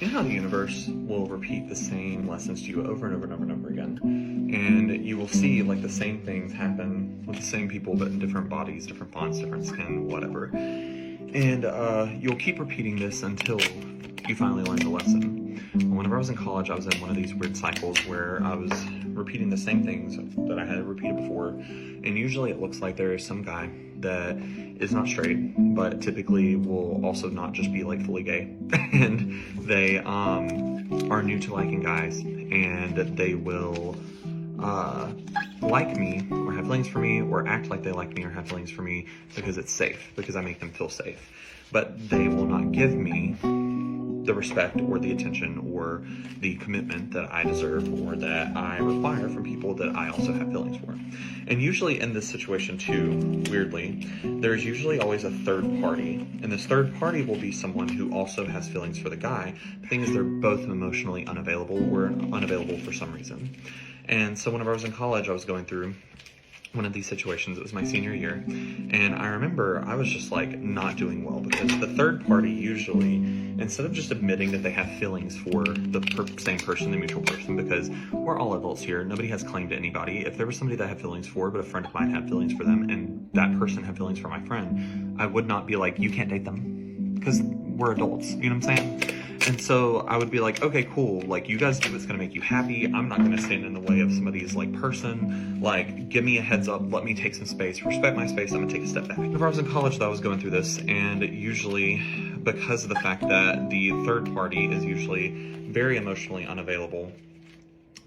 You know how the universe will repeat the same lessons to you over and over and over and over again, and you will see like the same things happen with the same people but in different bodies, different fonts, different skin, whatever. And you'll keep repeating this until you finally learn the lesson. Whenever I was in college, I was in one of these weird cycles where I was repeating the same things that I had repeated before, and usually it looks like there is some guy that is not straight, but typically will also not just be like fully gay, and they are new to liking guys, and they will like me or have feelings for me or act like they like me or have feelings for me because it's safe, because I make them feel safe. But they will not give me the respect or the attention or the commitment that I deserve or that I require from people that I also have feelings for. And usually in this situation too, weirdly, there's usually always a third party. And this third party will be someone who also has feelings for the guy. The thing is, they're both emotionally unavailable or unavailable for some reason. And so whenever I was in college, I was going through one of these situations. It was my senior year, and I remember I was just like not doing well because the third party usually, instead of just admitting that they have feelings for the same person, the mutual person, because we're all adults here, nobody has claim to anybody. If there was somebody that I had feelings for, but a friend of mine had feelings for them, and that person had feelings for my friend, I would not be like, you can't date them, because we're adults, you know what I'm saying? And so I would be like, okay, cool, like, you guys do what's gonna make you happy. I'm not gonna stand in the way of somebody's like person. Like, give me a heads up, let me take some space, respect my space, I'm gonna take a step back. Whenever I was in college though, I was going through this, and usually because of the fact that the third party is usually very emotionally unavailable,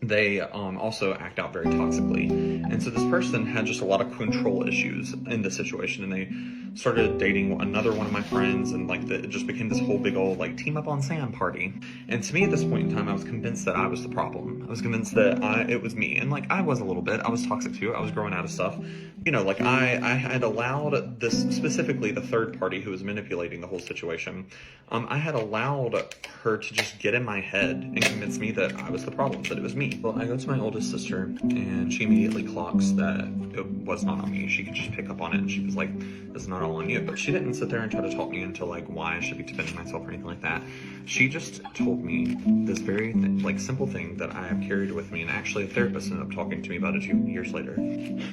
they also act out very toxically. And so this person had just a lot of control issues in this situation, and they started dating another one of my friends, and like it just became this whole big old like team up on Sam party. And to me at this point in time, I was convinced that I was the problem. I was convinced that it was me, and like I was a little bit. I was toxic too. I was growing out of stuff. You know, like I had allowed this, specifically the third party who was manipulating the whole situation, I had allowed her to just get in my head and convince me that I was the problem, that it was me. Well, I go to my oldest sister, and she immediately clocks that it was not on me. She could just pick up on it, and she was like, it's not all on you. But she didn't sit there and try to talk me into like why I should be defending myself or anything like that. She just told me this very like simple thing that I have carried with me, and actually a therapist ended up talking to me about it 2 years later.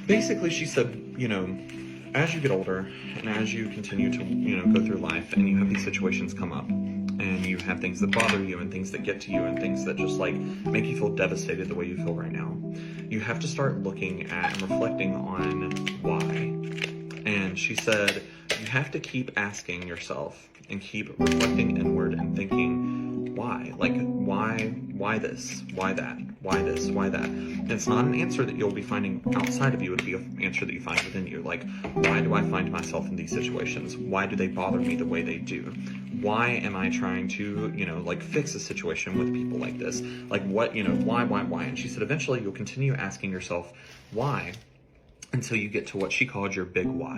Basically, she said, you know, as you get older and as you continue to, you know, go through life and you have these situations come up and you have things that bother you and things that get to you and things that just like make you feel devastated the way you feel right now, you have to start looking at and reflecting on why. And she said, you have to keep asking yourself and keep reflecting inward and thinking, why? Like, why this? Why that? Why this? Why that? And it's not an answer that you'll be finding outside of you. It'll be an answer that you find within you. Like, why do I find myself in these situations? Why do they bother me the way they do? Why am I trying to, you know, like fix a situation with people like this? Like what, you know, why? And she said, eventually you'll continue asking yourself, why? Until you get to what she called your big why.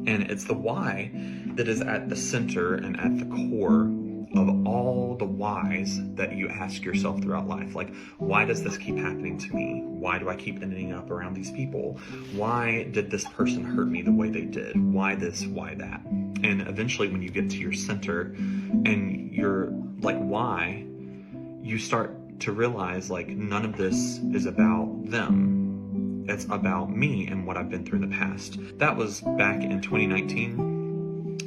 And it's the why that is at the center and at the core of all the whys that you ask yourself throughout life. Like, why does this keep happening to me? Why do I keep ending up around these people? Why did this person hurt me the way they did? Why this? Why that? And eventually when you get to your center and you're like, why, you start to realize like none of this is about them. It's about me and what I've been through in the past. That was back in 2019.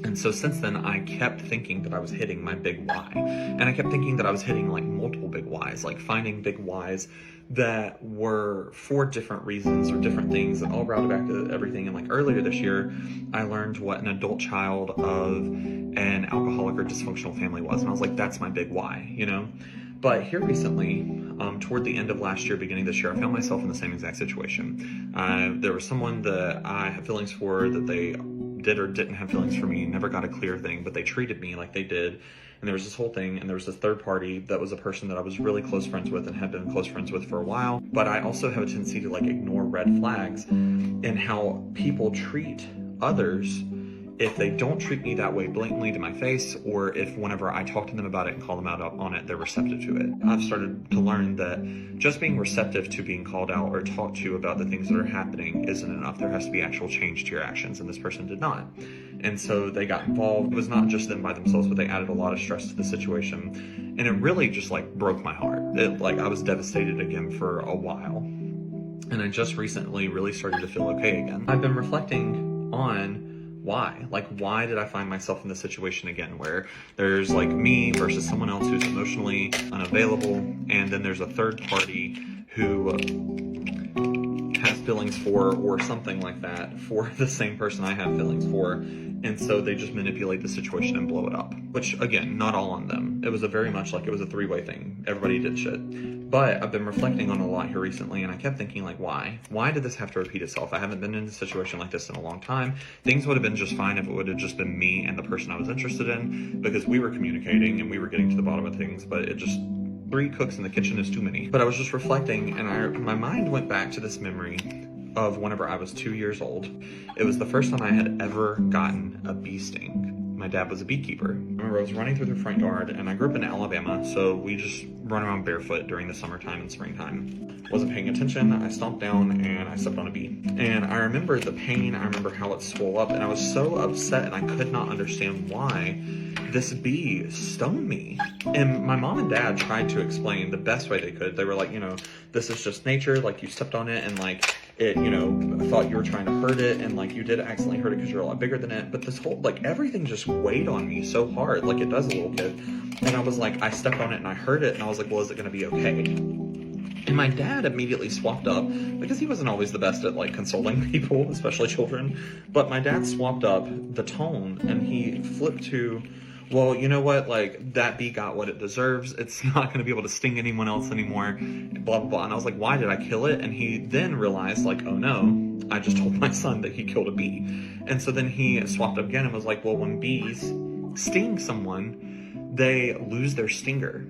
And so since then, I kept thinking that I was hitting my big why. And I kept thinking that I was hitting like multiple big whys, like finding big whys that were for different reasons or different things that all brought it back to everything. And like earlier this year, I learned what an adult child of an alcoholic or dysfunctional family was. And I was like, that's my big why, you know? But here recently, toward the end of last year, beginning this year, I found myself in the same exact situation. There was someone that I had feelings for that they did or didn't have feelings for me, never got a clear thing, but they treated me like they did. And there was this whole thing, and there was this third party that was a person that I was really close friends with and had been close friends with for a while. But I also have a tendency to like ignore red flags and how people treat others if they don't treat me that way blatantly to my face, or if whenever I talk to them about it and call them out on it, they're receptive to it. I've started to learn that just being receptive to being called out or talked to about the things that are happening isn't enough. There has to be actual change to your actions, and this person did not. And so they got involved. It was not just them by themselves, but they added a lot of stress to the situation. And it really just like broke my heart. I was devastated again for a while. And I just recently really started to feel okay again. I've been reflecting on why. Like, why did I find myself in this situation again, where there's like me versus someone else who's emotionally unavailable, and then there's a third party who has feelings for, or something like that, for the same person I have feelings for. And so they just manipulate the situation and blow it up, which again, not all on them. It was a very much like, it was a three-way thing. Everybody did shit. But I've been reflecting on a lot here recently, and I kept thinking like, why? Why did this have to repeat itself? I haven't been in a situation like this in a long time. Things would have been just fine if it would have just been me and the person I was interested in, because we were communicating and we were getting to the bottom of things, but it just, 3 cooks in the kitchen is too many. But I was just reflecting, and my mind went back to this memory of whenever I was 2 years old. It was the first time I had ever gotten a bee sting. My dad was a beekeeper. I remember I was running through the front yard, and I grew up in Alabama, so we just run around barefoot during the summertime and springtime. Wasn't paying attention, I stomped down and I stepped on a bee. And I remember the pain, I remember how it swelled up, and I was so upset, and I could not understand why this bee stung me. And my mom and dad tried to explain the best way they could. They were like, this is just nature, like you stepped on it, and like it, I thought you were trying to hurt it, and like you did accidentally hurt it because you're a lot bigger than it. But this whole, like, everything just weighed on me so hard, like it does a little kid. And I was like, I stepped on it and I hurt it, and I was like, well, is it gonna be okay? And my dad immediately swapped up, because he wasn't always the best at like consoling people, especially children. But my dad swapped up the tone, and he flipped to, well, you know what, like, that bee got what it deserves. It's not going to be able to sting anyone else anymore, blah, blah, blah. And I was like, why did I kill it? And he then realized, like, oh no, I just told my son that he killed a bee. And so then he swapped up again and was like, well, when bees sting someone, they lose their stinger.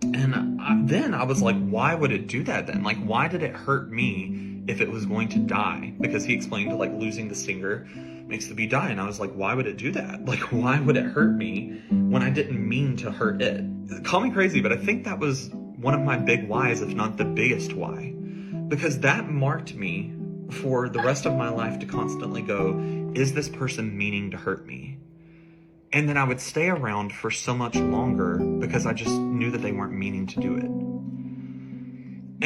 And then I was like, why would it do that then? Like, why did it hurt me if it was going to die? Because he explained, like, losing the stinger makes the bee die. And I was like, why would it do that? Like, why would it hurt me when I didn't mean to hurt it? Call me crazy, but I think that was one of my big whys, if not the biggest why. Because that marked me for the rest of my life to constantly go, is this person meaning to hurt me? And then I would stay around for so much longer because I just knew that they weren't meaning to do it.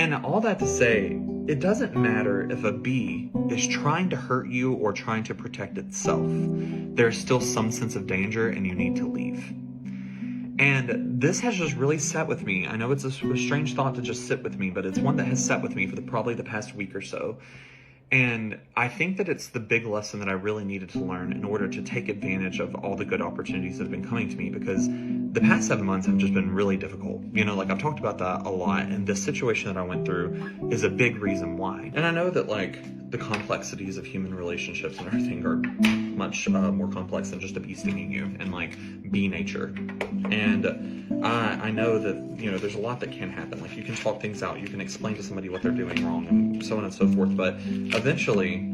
And all that to say, it doesn't matter if a bee is trying to hurt you or trying to protect itself. There's still some sense of danger, and you need to leave. And this has just really sat with me. I know it's a strange thought to just sit with me, but it's one that has sat with me for probably the past week or so. And I think that it's the big lesson that I really needed to learn in order to take advantage of all the good opportunities that have been coming to me, because the past 7 months have just been really difficult. Like, I've talked about that a lot, and this situation that I went through is a big reason why. And I know that, like, the complexities of human relationships and everything are much more complex than just a bee stinging you and, like, bee nature. And I know that, there's a lot that can happen. Like, you can talk things out, you can explain to somebody what they're doing wrong, and so on and so forth, but eventually,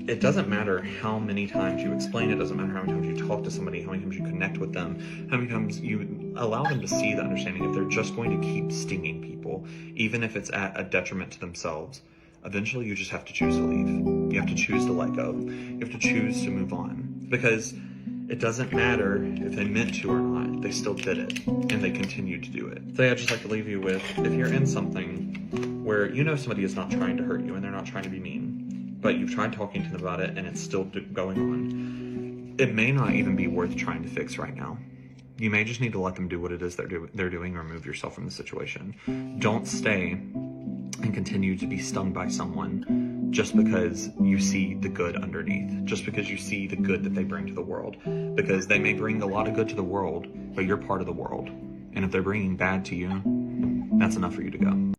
it doesn't matter how many times you explain it, doesn't matter how many times you talk to somebody, how many times you connect with them, how many times you allow them to see the understanding. If they're just going to keep stinging people, even if it's at a detriment to themselves, eventually you just have to choose to leave. You have to choose to let go. You have to choose to move on. Because it doesn't matter if they meant to or not, they still did it, and they continued to do it. So I'd just like to leave you with, if you're in something where somebody is not trying to hurt you and they're not trying to be mean, but you've tried talking to them about it and it's still going on, it may not even be worth trying to fix right now. You may just need to let them do what it is they're doing, or remove yourself from the situation. Don't stay and continue to be stung by someone just because you see the good underneath, just because you see the good that they bring to the world. Because they may bring a lot of good to the world, but you're part of the world. And if they're bringing bad to you, that's enough for you to go.